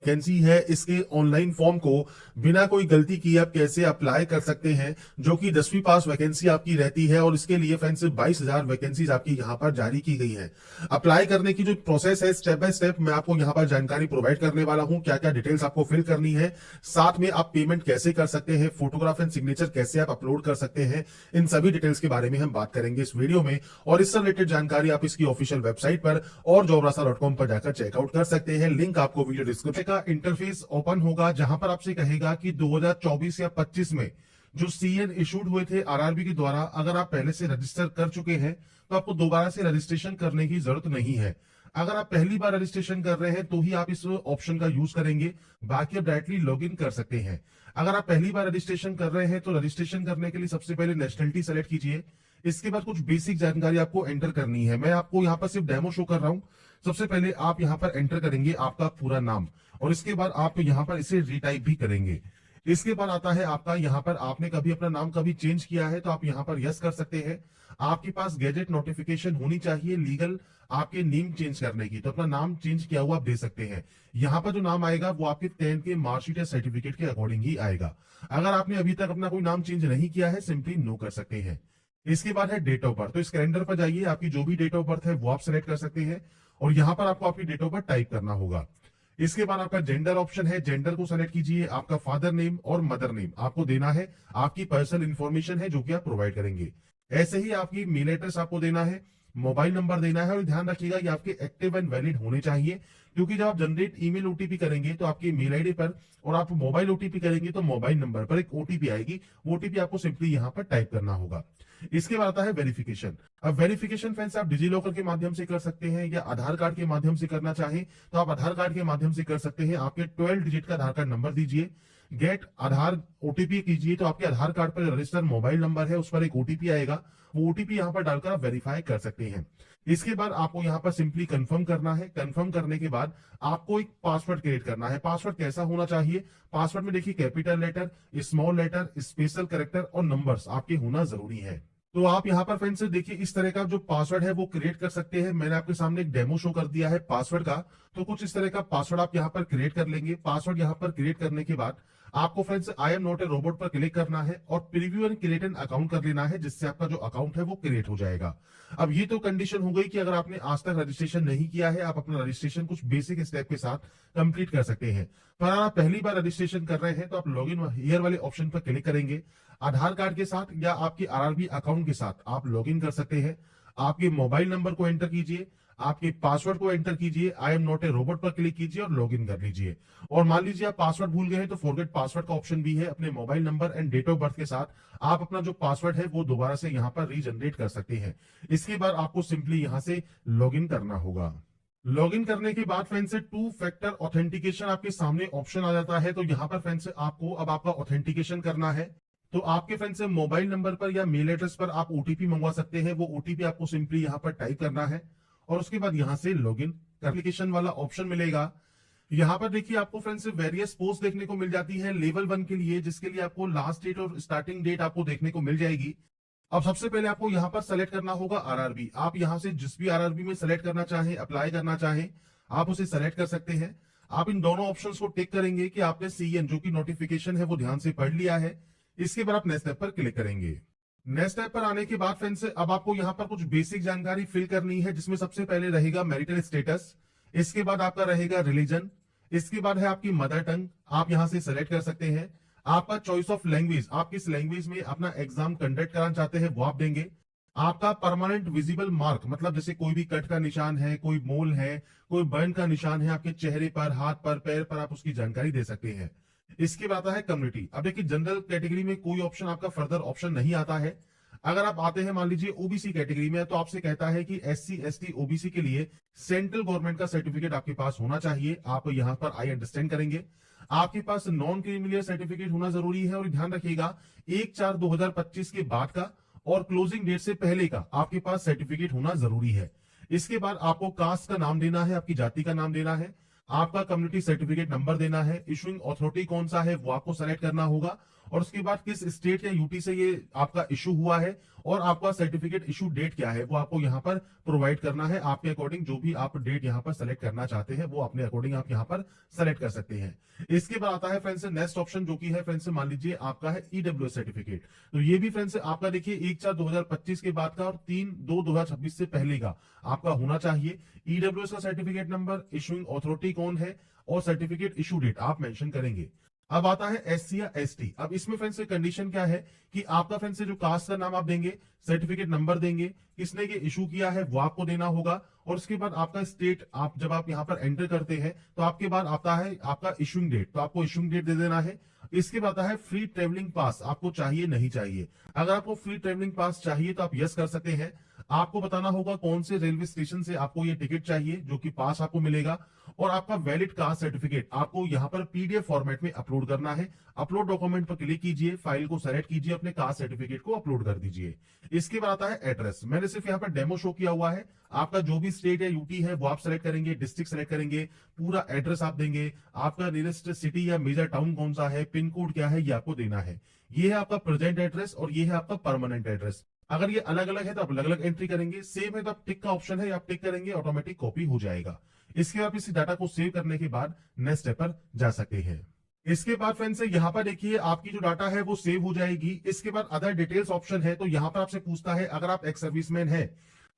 Vacancy है इसके online form को बिना कोई गलती किए आप कैसे अप्लाई कर सकते हैं, जो कि 10वीं पास वैकेंसी आपकी रहती है। और इसके लिए फ्रेंड्स 22,000 वैकेंसीज आपकी यहाँ पर जारी की गई है। अप्लाई करने की जो प्रोसेस है स्टेप बाय स्टेप मैं आपको यहाँ पर जानकारी प्रोवाइड करने वाला हूँ, क्या क्या डिटेल्स आपको फिल करनी है, साथ में आप पेमेंट कैसे कर सकते हैं, फोटोग्राफ एंड सिग्नेचर कैसे आप अपलोड कर सकते हैं, इन सभी डिटेल्स के बारे में हम बात करेंगे इस वीडियो में। और इससे रिलेटेड जानकारी आप इसकी ऑफिशियल वेबसाइट पर और jobrasa.com पर जाकर चेकआउट कर सकते हैं। लिंक आपको वीडियो डिस्क्रिप्शन का इंटरफेस ओपन होगा, जहां पर आपसे कहेगा कि 2024 या 25 में जो सीएन इशूड हुए थे आरआरबी के द्वारा, अगर आप पहले से रजिस्टर कर चुके हैं तो आपको दोबारा से रजिस्ट्रेशन करने की जरूरत नहीं है। अगर आप पहली बार रजिस्ट्रेशन कर रहे हैं तो ही आप इस ऑप्शन का यूज करेंगे, बाकी आप डायरेक्टली लॉग इन कर सकते हैं। अगर आप पहली बार रजिस्ट्रेशन कर रहे हैं तो रजिस्ट्रेशन करने के लिए सबसे पहले नेशनलिटी सेलेक्ट कीजिए। इसके बाद कुछ बेसिक जानकारी आपको एंटर करनी है, मैं आपको यहाँ पर सिर्फ डेमो शो कर रहा हूँ। सबसे पहले आप यहाँ पर एंटर करेंगे आपका पूरा नाम, और इसके बाद आप यहाँ पर इसे रीटाइप भी करेंगे। इसके बाद आता है आपका यहाँ पर आपने कभी अपना नाम कभी चेंज किया है तो आप यहाँ पर यस कर सकते हैं। आपके पास गैजेट नोटिफिकेशन होनी चाहिए लीगल आपके नेम चेंज करने की, तो अपना नाम चेंज किया हुआ आप दे सकते हैं। यहाँ पर जो नाम आएगा वो आपके 10th के मार्कशीट या सर्टिफिकेट के अकॉर्डिंग ही आएगा। अगर आपने अभी तक अपना कोई नाम चेंज नहीं किया है सिंपली नो कर सकते हैं। इसके बाद है डेट ऑफ बर्थ, तो इस कैलेंडर पर जाइए, आपकी जो भी डेट ऑफ बर्थ है वो आप सेलेक्ट कर सकते हैं और यहाँ पर आपको आपकी डेट ऑफ बर्थ टाइप करना होगा। इसके बाद आपका जेंडर ऑप्शन है, जेंडर को सेलेक्ट कीजिए। आपका फादर नेम और मदर नेम आपको देना है, आपकी पर्सनल इंफॉर्मेशन है जो कि आप प्रोवाइड करेंगे। ऐसे ही आपकी मेल एड्रेस आपको देना है, मोबाइल नंबर देना है, और ध्यान रखिएगा ये आपके एक्टिव एंड वैलिड होने चाहिए, क्योंकि जब आप जनरेट ईमेल ओटीपी करेंगे तो आपकी मेल आईडी पर और आप मोबाइल ओटीपी करेंगे तो मोबाइल नंबर पर एक ओटीपी आएगी, वो ओटीपी आपको सिंपली यहाँ पर टाइप करना होगा। इसके बाद आता है वेरिफिकेशन। अब वेरिफिकेशन फ्रेंड्स आप डिजी लॉकर के माध्यम से कर सकते हैं या आधार कार्ड के माध्यम से करना चाहें तो आप आधार कार्ड के माध्यम से कर सकते हैं। आपके 12 डिजिट का आधार कार्ड नंबर दीजिए, गेट आधार ओटीपी कीजिए, तो आपके आधार कार्ड पर रजिस्टर मोबाइल नंबर है उस पर एक ओटीपी आएगा, वो ओटीपी यहाँ पर डालकर आप वेरीफाई कर सकते हैं। इसके बाद आपको यहाँ पर सिंपली कंफर्म करना है। कंफर्म करने के बाद आपको एक पासवर्ड क्रिएट करना है। पासवर्ड कैसा होना चाहिए, पासवर्ड में देखिए capital letter, small letter, special character और नंबर्स आपके होना जरूरी है। तो आप यहाँ पर फ्रेंड्स देखिए इस तरह का जो पासवर्ड है वो क्रिएट कर सकते हैं। मैंने आपके सामने एक डेमो शो कर दिया है पासवर्ड का, तो कुछ इस तरह का पासवर्ड आप यहाँ पर क्रिएट कर लेंगे। पासवर्ड यहाँ पर क्रिएट करने के बाद आपको friends I am not a robot पर क्लिक करना है और preview and create an account कर लेना है, जिससे आपका जो अकाउंट है वो क्रिएट हो जाएगा। अब ये तो कंडीशन हो गई कि अगर आपने आज तक रजिस्ट्रेशन नहीं किया है, आप अपना रजिस्ट्रेशन कुछ बेसिक स्टेप के साथ कंप्लीट कर सकते हैं। पर अगर आप पहली बार रजिस्ट्रेशन कर रहे हैं तो आप लॉग इन हियर वाले ऑप्शन पर क्लिक करेंगे। आधार कार्ड के साथ या आपके आरआरबी अकाउंट के साथ आप लॉग इन कर सकते हैं। आपके मोबाइल नंबर को एंटर कीजिए, आपके पासवर्ड को एंटर कीजिए, I am not a robot पर क्लिक कीजिए और लॉग इन कर लीजिए। और मान लीजिए आप पासवर्ड भूल गए हैं तो फॉरगेट पासवर्ड का ऑप्शन भी है। अपने mobile number and date of birth के साथ आप अपना जो पासवर्ड है वो दोबारा से यहाँ पर रीजनरेट कर सकते हैं। इसके बाद आपको सिंपली यहाँ से लॉग इन करना होगा। लॉग इन करने के बाद फ्रेंड्स 2 फैक्टर ऑथेंटिकेशन आपके सामने ऑप्शन आ जाता है। तो यहाँ पर फ्रेंड्स आपको अब आपका ऑथेंटिकेशन करना है। तो आपके फ्रेंड्स से मोबाइल नंबर पर या मेल एड्रेस पर आप ओटीपी मंगवा सकते हैं, वो ओटीपी आपको सिंपली यहाँ पर टाइप करना है और उसके बाद यहाँ से लॉगिन एप्लीकेशन वाला ऑप्शन मिलेगा। यहाँ पर देखिए आपको फ्रेंड्स वेरियस पोस्ट देखने को मिल जाती है लेवल 1 के लिए, जिसके लिए आपको लास्ट डेट और स्टार्टिंग डेट आपको देखने को मिल जाएगी। अब सबसे पहले आपको यहाँ पर सेलेक्ट करना होगा आरआरबी। आप यहाँ से जिस भी आरआरबी में सेलेक्ट करना चाहें, अप्लाई करना चाहें, आप उसे सेलेक्ट कर सकते हैं। आप इन दोनों ऑप्शंस को टिक करेंगे कि आपने सीएन जो कि नोटिफिकेशन है वो ध्यान से पढ़ लिया है। इसके बाद आप नेक्स्ट स्टेप पर क्लिक करेंगे। नेक्स्ट स्टेप पर आने के बाद फ्रेंड्स अब आपको यहाँ पर कुछ बेसिक जानकारी फिल करनी है, जिसमें सबसे पहले रहेगा मैरिटल स्टेटस, इसके बाद आपका रहेगा रिलीजन, इसके बाद है आपकी मदर टंग, आप यहाँ से सेलेक्ट कर सकते हैं। आपका चॉइस ऑफ लैंग्वेज, आप किस लैंग्वेज में अपना एग्जाम कंडक्ट कराना चाहते हैं वो आप देंगे। आपका परमानेंट विजिबल मार्क, मतलब जैसे कोई भी कट का निशान है, कोई मोल है, कोई बर्न का निशान है आपके चेहरे पर, हाथ पर, पैर पर, आप उसकी जानकारी दे सकते हैं। इसके बाद आता है कम्युनिटी। अब देखिए जनरल कैटेगरी में कोई ऑप्शन आपका फर्दर ऑप्शन नहीं आता है। अगर आप आते हैं मान लीजिए ओबीसी कैटेगरी में, तो आपसे कहता है कि एससी एसटी ओबीसी के लिए सेंट्रल गवर्नमेंट का सर्टिफिकेट आपके पास होना चाहिए। आप यहां पर आई अंडरस्टैंड करेंगे। आपके पास नॉन क्रिमिलियर सर्टिफिकेट होना जरूरी है और ध्यान रखिएगा 1/4/2025 के बाद का और क्लोजिंग डेट से पहले का आपके पास सर्टिफिकेट होना जरूरी है। इसके बाद आपको कास्ट का नाम देना है, आपकी जाति का नाम देना है, आपका कम्युनिटी सर्टिफिकेट नंबर देना है, इशुइंग अथॉरिटी कौन सा है वो आपको सेलेक्ट करना होगा और उसके बाद किस स्टेट या यूटी से ये आपका इशू हुआ है और आपका सर्टिफिकेट इशू डेट क्या है वो आपको यहाँ पर प्रोवाइड करना है। आपके अकॉर्डिंग जो भी आप डेट यहाँ पर सेलेक्ट करना चाहते हैं वो अपने अकॉर्डिंग आप यहाँ पर सेलेक्ट कर सकते हैं। इसके बाद आता है फ्रेंड्स नेक्स्ट ऑप्शन जो कि है फ्रेंड्स मान लीजिए आपका है ईडब्ल्यूएस सर्टिफिकेट। तो ये भी फ्रेंड्स आपका देखिए 1/4/2025 के बाद का और 3/2/2026 से पहले का आपका होना चाहिए। ईडब्ल्यूएस का सर्टिफिकेट नंबर, इशूइंग अथॉरिटी कौन है और सर्टिफिकेट इशू डेट आप मेंशन करेंगे। अब आता है एससी या एसटी। अब इसमें फ्रेंड्स कंडीशन क्या है कि आपका फ्रेंड्स जो कास्ट का नाम आप देंगे, सर्टिफिकेट नंबर देंगे, किसने ये इशू किया है वो आपको देना होगा और उसके बाद आपका स्टेट आप जब आप यहाँ पर एंटर करते हैं तो आपके बाद आता है आपका इशूइंग डेट, तो आपको इशूइंग डेट दे देना है। इसके बाद आता है फ्री ट्रेवलिंग पास, आपको चाहिए नहीं चाहिए। अगर आपको फ्री ट्रेवलिंग पास चाहिए तो आप यस कर सकते हैं। आपको बताना होगा कौन से रेलवे स्टेशन से आपको ये टिकट चाहिए जो कि पास आपको मिलेगा और आपका वैलिड कास्ट सर्टिफिकेट आपको यहाँ पर पीडीएफ फॉर्मेट में अपलोड करना है। अपलोड डॉक्यूमेंट पर क्लिक कीजिए, फाइल को सेलेक्ट कीजिए, अपने कास्ट सर्टिफिकेट को अपलोड कर दीजिए। इसके बाद आता है एड्रेस। मैंने सिर्फ यहाँ पर डेमो शो किया हुआ है। आपका जो भी स्टेट या यूटी है वो आप सेलेक्ट करेंगे, डिस्ट्रिक्ट सेलेक्ट करेंगे, पूरा एड्रेस आप देंगे, आपका नियरेस्ट सिटी या मेजर टाउन कौन सा है, पिन कोड क्या है ये आपको देना है। ये है आपका प्रेजेंट एड्रेस और ये है आपका परमानेंट एड्रेस। अगर ये अलग अलग है तो आप अलग अलग एंट्री करेंगे, सेम है तो आप टिक का ऑप्शन है, आप टिक करेंगे ऑटोमेटिक कॉपी हो जाएगा। इसके बाद इस डाटा को सेव करने के बाद नेक्स्ट स्टेप पर जा सकते हैं। इसके बाद फ्रेंड्स यहाँ पर देखिए आपकी जो डाटा है वो सेव हो जाएगी। इसके बाद अदर डिटेल्स ऑप्शन है, तो यहाँ पर आपसे पूछता है अगर आप एक्स सर्विसमैन है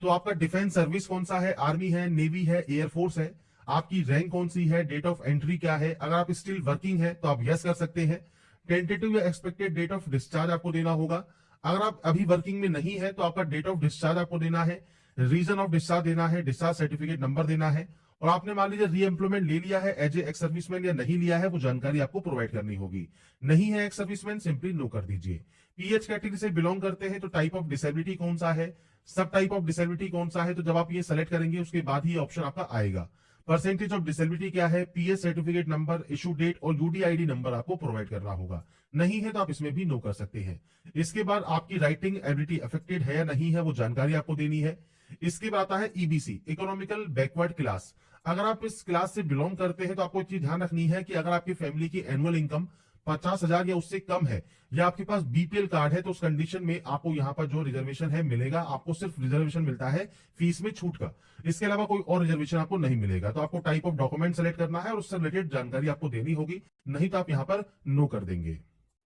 तो आपका डिफेंस सर्विस कौन सा है, आर्मी है, नेवी है, एयरफोर्स है, आपकी रैंक कौन सी है, डेट ऑफ एंट्री क्या है। अगर आप स्टिल वर्किंग है तो आप यस कर सकते हैं। टेंटेटिव या एक्सपेक्टेड डेट ऑफ डिस्चार्ज आपको देना होगा। अगर आप अभी वर्किंग में नहीं है तो आपका डेट ऑफ डिस्चार्ज आपको देना है, रीजन ऑफ डिस्चार्ज देना है, डिस्चार्ज सर्टिफिकेट नंबर देना है और आपने मान लीजिए री एम्प्लॉयमेंट ले लिया है एज ए एक्स सर्विसमैन या नहीं लिया है वो जानकारी आपको प्रोवाइड करनी होगी। नहीं है एक्स सर्विसमैन, सिंपली नो कर दीजिए। पीएच कैटेगरी से बिलोंग करते हैं तो टाइप ऑफ डिसेबिलिटी कौन सा है, सब टाइप ऑफ डिसेबिलिटी कौन सा है, तो जब आप ये सेलेक्ट करेंगे उसके बाद ही ऑप्शन आपका आएगा। परसेंटेज ऑफ डिसेबिलिटी क्या है, PH certificate number, issue date और यूडीआईडी नंबर आपको प्रोवाइड करना होगा। नहीं है तो आप इसमें भी नो कर सकते हैं। इसके बाद आपकी राइटिंग एबिलिटी अफेक्टेड है या नहीं है वो जानकारी आपको देनी है। इसके बाद आता है ईबीसी, इकोनॉमिकल बैकवर्ड क्लास। अगर आप इस क्लास से बिलोंग करते हैं तो आपको एक चीज ध्यान रखनी है कि अगर आपकी फैमिली की एनुअल इनकम 50,000 या उससे कम है या आपके पास बीपीएल कार्ड है तो उस कंडीशन में आपको यहाँ पर जो रिजर्वेशन है मिलेगा। आपको सिर्फ रिजर्वेशन मिलता है फीस में छूट का, इसके अलावा कोई और रिजर्वेशन आपको नहीं मिलेगा। तो आपको टाइप ऑफ डॉक्यूमेंट सेलेक्ट करना है और उससे रिलेटेड जानकारी आपको देनी होगी, नहीं तो आप यहाँ पर नो कर देंगे।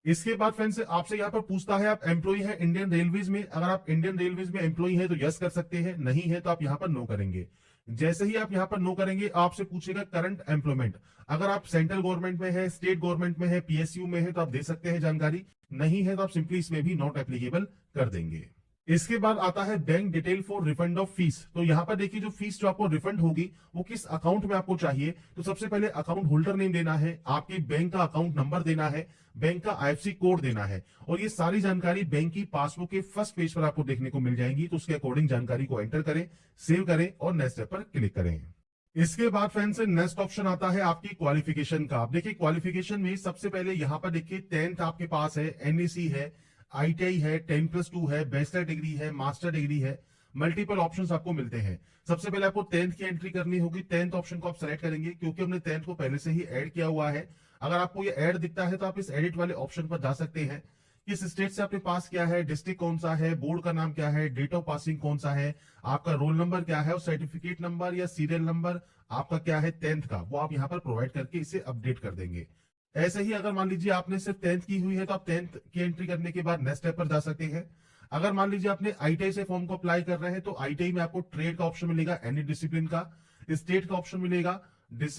इसके बाद फ्रेंड्स आपसे यहाँ पर पूछता है आप एम्प्लॉई है इंडियन रेलवेज में। अगर आप इंडियन रेलवेज में एम्प्लॉई है तो यस कर सकते हैं, नहीं है तो आप यहाँ पर नो करेंगे। जैसे ही आप यहाँ पर नो करेंगे आपसे पूछेगा करंट एम्प्लॉयमेंट। अगर आप सेंट्रल गवर्नमेंट में है, स्टेट गवर्नमेंट में है, पीएसयू में है तो आप दे सकते हैं जानकारी, नहीं है तो आप सिंपली इसमें भी नॉट एप्लीकेबल कर देंगे। इसके बाद आता है bank detail for refund of fees. तो यहाँ पर देखिए जो फीस जो आपको रिफंड होगी वो किस अकाउंट में आपको चाहिए, तो सबसे पहले अकाउंट होल्डर नेम देना है, आपके बैंक का अकाउंट नंबर देना है, बैंक का आईएफएससी कोड देना है और ये सारी जानकारी बैंक की पासबुक के फर्स्ट पेज पर आपको देखने को मिल जाएंगी। तो उसके अकॉर्डिंग जानकारी को एंटर करें, सेव करें और नेक्स्ट स्टेप पर क्लिक करें। इसके बाद फ्रेंड्स नेक्स्ट ऑप्शन आता है आपकी क्वालिफिकेशन का। आप देखिए क्वालिफिकेशन में सबसे पहले यहाँ पर देखिए 10th आपके पास है, एनईसी है, आईटीआई है, 10+2 है, बैचलर डिग्री है, मास्टर डिग्री है, मल्टीपल ऑप्शंस आपको मिलते हैं। सबसे पहले आपको 10th की एंट्री करनी होगी। 10th ऑप्शन को आप सेलेक्ट करेंगे क्योंकि हमने 10th को पहले से ही ऐड किया हुआ है। अगर आपको ये ऐड दिखता है तो आप इस एडिट वाले ऑप्शन पर जा सकते हैं। किस स्टेट से आपने पास किया है, डिस्ट्रिक्ट कौन सा है, बोर्ड का नाम क्या है, डेट ऑफ पासिंग कौन सा है, आपका रोल नंबर क्या है और सर्टिफिकेट नंबर या सीरियल नंबर आपका क्या है 10th का, वो आप यहाँ पर प्रोवाइड करके इसे अपडेट कर देंगे। ऐसे ही अगर मान लीजिए आपने सिर्फ 10th की हुई है तो आप 10th की एंट्री करने के बाद नेक्स्ट स्टेप पर जा सकते हैं। अगर मान लीजिए आपने आईटीआई से फॉर्म को अप्लाई कर रहे हैं तो आईटीआई में आपको ट्रेड का ऑप्शन मिलेगा, एनी डिसिप्लिन का, स्टेट का ऑप्शन मिलेगा,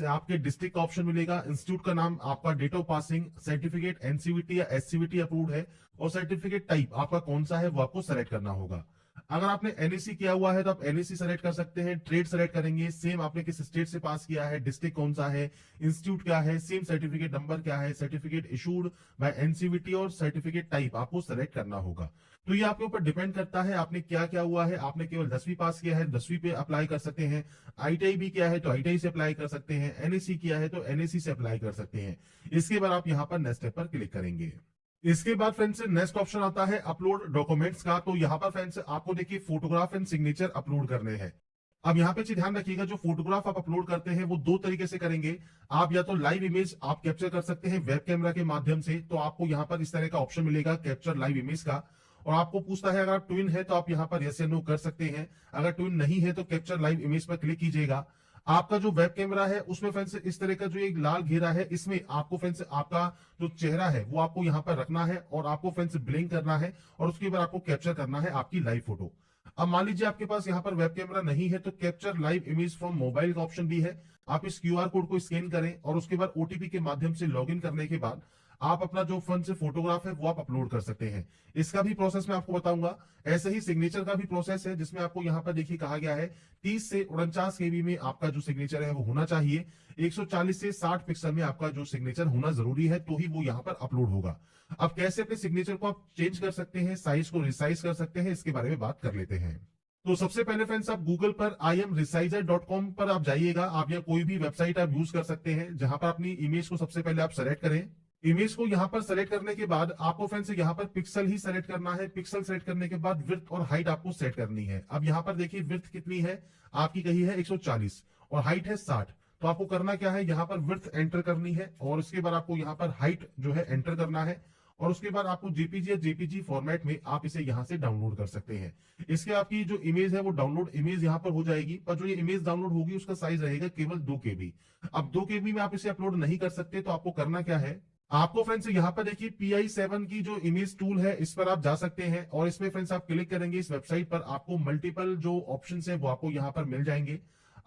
आपके डिस्ट्रिक्ट का ऑप्शन मिलेगा, इंस्टीट्यूट का नाम, आपका date of passing, certificate NCVT या एससीवीटी अप्रूव्ड है और सर्टिफिकेट टाइप आपका कौन सा है वो आपको सेलेक्ट करना होगा। अगर आपने एनईसी किया हुआ है तो आप एनईसी सेलेक्ट कर सकते हैं, ट्रेड सेलेक्ट करेंगे, सेम आपने किस स्टेट से पास किया है, डिस्ट्रिक्ट कौन सा है, इंस्टीट्यूट क्या है, सेम सर्टिफिकेट नंबर क्या है, सर्टिफिकेट इशूड बाय एनसीवीटी और सर्टिफिकेट टाइप आपको सेलेक्ट करना होगा। तो ये आपके ऊपर डिपेंड करता है आपने क्या क्या हुआ है। आपने केवल 10वीं पास किया है 10वीं पे अप्लाई कर सकते हैं, आईटीआई भी किया है तो आईटीआई से अप्लाई कर सकते हैं, एनईसी किया है तो एनईसी से अप्लाई कर सकते हैं। इसके बाद आप यहाँ पर नेक्स्ट स्टेप पर क्लिक करेंगे। इसके बाद फ्रेंड्स नेक्स्ट ऑप्शन आता है अपलोड डॉक्यूमेंट्स का। तो यहाँ पर फ्रेंड्स आपको देखिए फोटोग्राफ एंड सिग्नेचर अपलोड करने हैं। अब यहाँ पे ध्यान रखिएगा, जो फोटोग्राफ आप अपलोड करते हैं वो दो तरीके से करेंगे। आप या तो लाइव इमेज आप कैप्चर कर सकते हैं वेब कैमरा के माध्यम से, तो आपको यहाँ पर इस तरह का ऑप्शन मिलेगा कैप्चर लाइव इमेज का। और आपको पूछता है अगर आप ट्विन है तो आप यहाँ पर यस या नो कर सकते हैं। अगर ट्विन नहीं है तो कैप्चर लाइव इमेज पर क्लिक कीजिएगा। आपका जो वेब कैमरा है उसमें फ्रेंड्स इस तरह का जो एक लाल घेरा है, इसमें आपको फ्रेंड्स आपका जो चेहरा है वो आपको यहाँ पर रखना है और आपको फ्रेंड्स ब्लिंक करना है और उसके बाद आपको कैप्चर करना है आपकी लाइव फोटो। अब मान लीजिए आपके पास यहाँ पर वेब कैमरा नहीं है तो capture live image from mobile का ऑप्शन भी है। आप इस क्यूआर कोड को स्कैन करें और उसके बाद ओटीपी के माध्यम से लॉगिन करने के बाद आप अपना जो फोन से फोटोग्राफ है वो आप अपलोड कर सकते हैं। इसका भी प्रोसेस मैं आपको बताऊंगा। ऐसे ही सिग्नेचर का भी प्रोसेस है, जिसमें आपको यहाँ पर देखिए कहा गया है 30 से 49 केबी में आपका जो सिग्नेचर है वो होना चाहिए। 140 से 60 पिक्सल में आपका जो सिग्नेचर होना जरूरी है, तो ही वो यहाँ पर अपलोड होगा। अब कैसे अपने सिग्नेचर को आप चेंज कर सकते हैं, साइज को रिसाइज कर सकते हैं, इसके बारे में बात कर लेते हैं। तो सबसे पहले फ्रेंड्स आप गूगल पर imresizer.com पर आप जाइएगा। आप या कोई भी वेबसाइट आप यूज कर सकते हैं, जहां पर अपनी इमेज को सबसे पहले आप सेलेक्ट करें। इमेज को यहां पर सेलेक्ट करने के बाद आपको फ्रेंड्स यहां पर पिक्सल ही सेलेक्ट करना है। पिक्सल सेलेक्ट करने के बाद विड्थ और हाइट आपको सेट करनी है। अब यहां पर देखिए विड्थ कितनी है, आपकी कही है 140 और हाइट है 60। तो आपको करना क्या है, यहाँ पर विड्थ एंटर करनी है और उसके बाद आपको यहाँ पर हाइट जो है एंटर करना है और उसके बाद आपको जेपीजी या जेपीजी फॉर्मेट में आप इसे यहां से डाउनलोड कर सकते हैं। इसके आपकी जो इमेज है वो डाउनलोड इमेज यहां पर हो जाएगी, पर जो ये इमेज डाउनलोड होगी उसका साइज रहेगा केवल 2 केबी। अब 2 केबी में आप इसे अपलोड नहीं कर सकते, तो आपको करना क्या है, आपको फ्रेंड्स यहाँ पर देखिए PI7 की जो इमेज टूल है इस पर आप जा सकते हैं और इसमें फ्रेंड्स आप क्लिक करेंगे इस वेबसाइट पर, आपको मल्टीपल जो ऑप्शंस है वो आपको यहाँ पर मिल जाएंगे।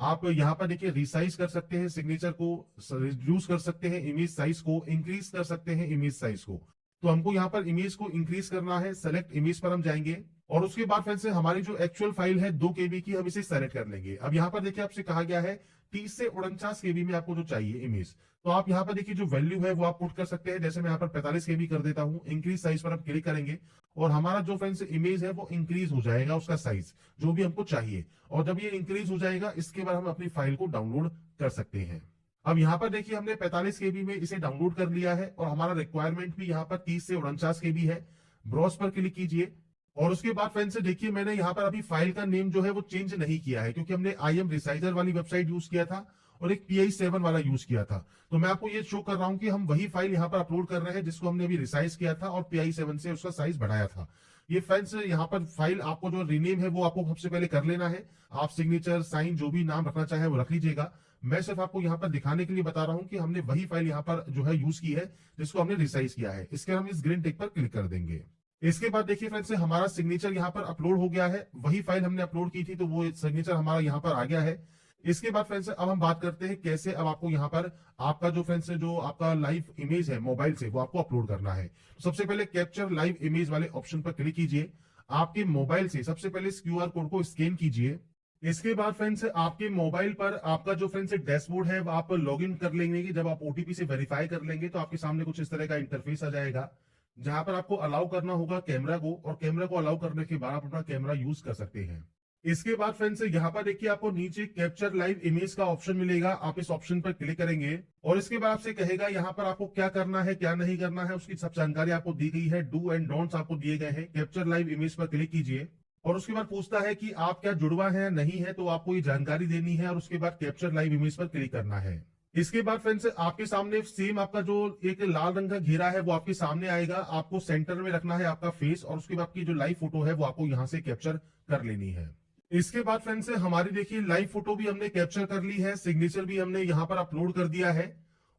आप यहाँ पर देखिए रिसाइज कर सकते हैं सिग्नेचर को, रिड्यूस कर सकते हैं इमेज साइज को, इंक्रीज कर सकते हैं इमेज साइज को। तो हमको यहाँ पर इमेज को इंक्रीज करना है, सेलेक्ट इमेज पर हम जाएंगे और उसके बाद फ्रेंड्स हमारी जो एक्चुअल फाइल है 2 केबी की, हम इसे सेलेक्ट कर लेंगे। अब यहाँ पर देखिए आपसे कहा गया है 30 से 49 केबी में आपको जो चाहिए इमेज, तो आप यहाँ पर देखिए जो वैल्यू है वो आप पुट कर सकते हैं। जैसे मैं यहाँ पर 45 केबी कर देता हूँ, इंक्रीज साइज पर हम क्लिक करेंगे और हमारा जो फ्रेंड्स इमेज है वो इंक्रीज हो जाएगा, उसका साइज जो भी हमको चाहिए। और जब ये इंक्रीज हो जाएगा इसके बाद हम अपनी फाइल को डाउनलोड कर सकते हैं। अब यहाँ पर देखिए हमने 45 केबी में इसे डाउनलोड कर लिया है और हमारा रिक्वायरमेंट भी यहाँ पर 30 से 49 केबी है। ब्राउज पर क्लिक कीजिए और उसके बाद फ्रेंड्स देखिए मैंने यहाँ पर अभी फाइल का नेम जो है वो चेंज नहीं किया है, क्योंकि हमने imresizer वाली वेबसाइट यूज किया था और एक PI7 वाला यूज किया था। तो मैं आपको ये शो कर रहा हूँ कि हम वही फाइल यहाँ पर अपलोड कर रहे हैं जिसको हमने अभी रिसाइज किया था और PI7 से उसका साइज बढ़ाया था। ये फ्रेंड्स यहाँ पर फाइल आपको जो रीनेम है वो आपको सबसे पहले कर लेना है। आप सिग्नेचर साइन जो भी नाम रखना चाहे वो रख लीजिएगा। मैं सिर्फ आपको यहाँ पर दिखाने के लिए बता रहा हूँ कि हमने वही फाइल यहाँ पर जो है यूज की है जिसको हमने रिसाइज किया है। इसके हम इस ग्रीन टिक पर क्लिक कर देंगे। इसके बाद देखिए फ्रेंड्स हमारा सिग्नेचर यहाँ पर अपलोड हो गया है, वही फाइल हमने अपलोड की थी तो वो सिग्नेचर हमारा यहाँ पर आ गया है। इसके बाद फ्रेंड्स अब हम बात करते हैं कैसे अब आपको यहाँ पर आपका जो फ्रेंड्स जो आपका लाइव इमेज है मोबाइल से वो आपको अपलोड करना है। सबसे पहले कैप्चर लाइव इमेज वाले ऑप्शन पर क्लिक कीजिए। आपके मोबाइल से सबसे पहले इस क्यूआर कोड को स्कैन कीजिए। इसके बाद फ्रेंड्स आपके मोबाइल पर आपका जो फ्रेंड्स डैशबोर्ड है आप लॉगिन कर लेंगे कि जब आप ओटीपी से वेरीफाई कर लेंगे तो आपके सामने कुछ इस तरह का इंटरफेस आ जाएगा, जहां पर आपको अलाउ करना होगा कैमरा को और कैमरा को अलाउ करने के बाद आप अपना कैमरा यूज कर सकते हैं। इसके बाद फ्रेंड्स यहाँ पर देखिए आपको नीचे कैप्चर लाइव इमेज का ऑप्शन मिलेगा, आप इस ऑप्शन पर क्लिक करेंगे और इसके बाद आपसे कहेगा यहाँ पर आपको क्या करना है क्या नहीं करना है, उसकी सब जानकारी आपको दी गई है। डू एंड डोंट्स आपको दिए गए हैं। कैप्चर लाइव इमेज पर क्लिक कीजिए और उसके बाद पूछता है कि आप क्या जुड़वा है नहीं है, तो आपको ये जानकारी देनी है और उसके बाद कैप्चर लाइव इमेज पर क्लिक करना है। इसके बाद फ्रेंड्स आपके सामने सेम आपका जो एक लाल रंग का घेरा है वो आपके सामने आएगा। आपको सेंटर में रखना है आपका फेस और उसके बाद आपकी जो लाइव फोटो है वो आपको यहाँ से कैप्चर कर लेनी है। इसके बाद फ्रेंड्स हमारी देखिए लाइव फोटो भी हमने कैप्चर कर ली है, सिग्नेचर भी हमने यहाँ पर अपलोड कर दिया है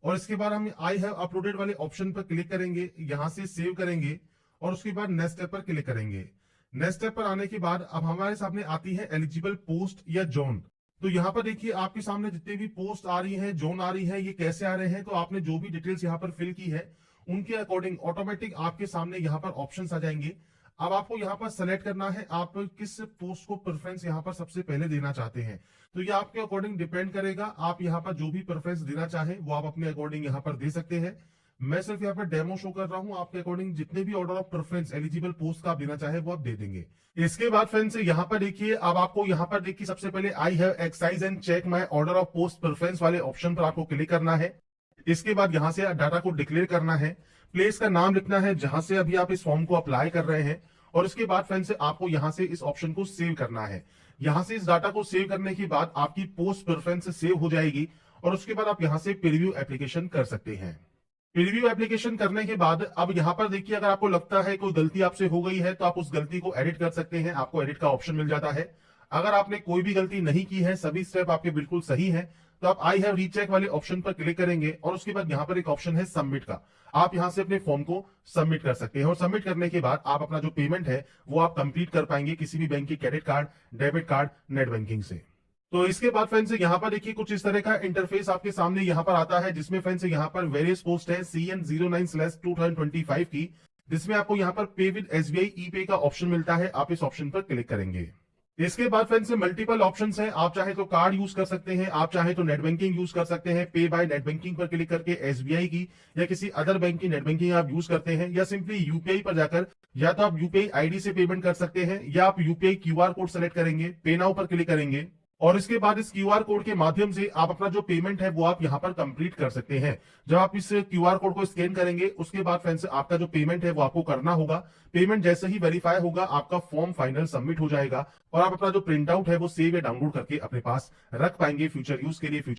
और इसके बाद हम आई हैव अपलोडेड वाले ऑप्शन पर क्लिक करेंगे, यहाँ से सेव करेंगे और उसके बाद नेक्स्ट स्टेप पर क्लिक करेंगे। नेक्स्ट स्टेप पर आने के बाद अब हमारे सामने आती है एलिजिबल पोस्ट या जोन। तो यहाँ पर देखिए आपके सामने जितने भी पोस्ट आ रही हैं, जोन आ रही है, ये कैसे आ रहे हैं, तो आपने जो भी डिटेल्स यहाँ पर फिल की है उनके अकॉर्डिंग ऑटोमेटिक आपके सामने यहाँ पर ऑप्शंस आ जाएंगे। अब आपको यहाँ पर सेलेक्ट करना है आप किस पोस्ट को प्रेफरेंस यहाँ पर सबसे पहले देना चाहते हैं। तो ये आपके अकॉर्डिंग डिपेंड करेगा, आप यहाँ पर जो भी प्रेफरेंस देना चाहें वो आप अपने अकॉर्डिंग यहाँ पर दे सकते हैं। मैं सिर्फ यहाँ पर डेमो शो कर रहा हूँ, आपके अकॉर्डिंग जितने भी order of preference eligible post का आप देना चाहे वो आप दे देंगे। इसके बाद फ्रेंड्स यहाँ पर देखिए अब आपको यहाँ पर देखिए सबसे पहले I have excise and check my order of post preference वाले ऑप्शन पर आपको क्लिक करना है। इसके बाद यहाँ से डाटा को डिक्लेयर करना है, प्लेस का नाम लिखना है जहां से अभी आप इस फॉर्म को अप्लाई कर रहे हैं और इसके बाद फ्रेंड्स आपको यहाँ से इस ऑप्शन को सेव करना है। यहां से इस डाटा को सेव करने के बाद आपकी पोस्ट प्रेफरेंस सेव हो जाएगी और उसके बाद आप यहां से प्रीव्यू एप्लीकेशन कर सकते हैं। प्रीव्यू एप्लीकेशन करने के बाद अब यहां पर देखिए, अगर आपको लगता है कोई गलती आपसे हो गई है तो आप उस गलती को एडिट कर सकते हैं, आपको एडिट का ऑप्शन मिल जाता है। अगर आपने कोई भी गलती नहीं की है, सभी स्टेप आपके बिल्कुल सही है, तो आप आई हैव रीचेक वाले ऑप्शन पर क्लिक करेंगे और उसके बाद यहां पर एक ऑप्शन है सबमिट का। आप यहां से अपने फॉर्म को सबमिट कर सकते हैं और सबमिट करने के बाद आप अपना जो पेमेंट है वो आप कंप्लीट कर पाएंगे किसी भी बैंक की credit card, debit card, net banking से। तो इसके बाद फ्रेंड्स यहाँ पर देखिए कुछ इस तरह का इंटरफेस आपके सामने यहाँ पर आता है, जिसमें फ्रेंड्स यहाँ पर वेरियस पोस्ट है CN09/2025 की, जिसमें आपको यहाँ पर पे विद SBI ई पे का ऑप्शन मिलता है। आप इस ऑप्शन पर क्लिक करेंगे। इसके बाद फ्रेंड्स मल्टीपल ऑप्शंस हैं, आप चाहे तो कार्ड यूज कर सकते हैं, आप चाहे तो नेट बैंकिंग यूज कर सकते हैं। पे बाय नेट बैंकिंग पर क्लिक करके SBI की या किसी अदर बैंक की नेट बैंकिंग आप यूज करते हैं, या सिंपली यूपीआई पर जाकर या तो आप यूपीआई आईडी से पेमेंट कर सकते हैं, या आप यूपीआई QR कोड सेलेक्ट करेंगे, पे नाउ पर क्लिक करेंगे और इसके बाद इस QR कोड के माध्यम से आप अपना जो पेमेंट है वो आप यहां पर कंप्लीट कर सकते हैं। जब आप इस QR कोड को स्कैन करेंगे उसके बाद फ्रेंड्स आपका जो पेमेंट है वो आपको करना होगा। पेमेंट जैसे ही वेरीफाई होगा आपका फॉर्म फाइनल सबमिट हो जाएगा और आप अपना जो प्रिंट आउट है वो सेव या डाउनलोड करके अपने पास रख पाएंगे फ्यूचर यूज के लिए।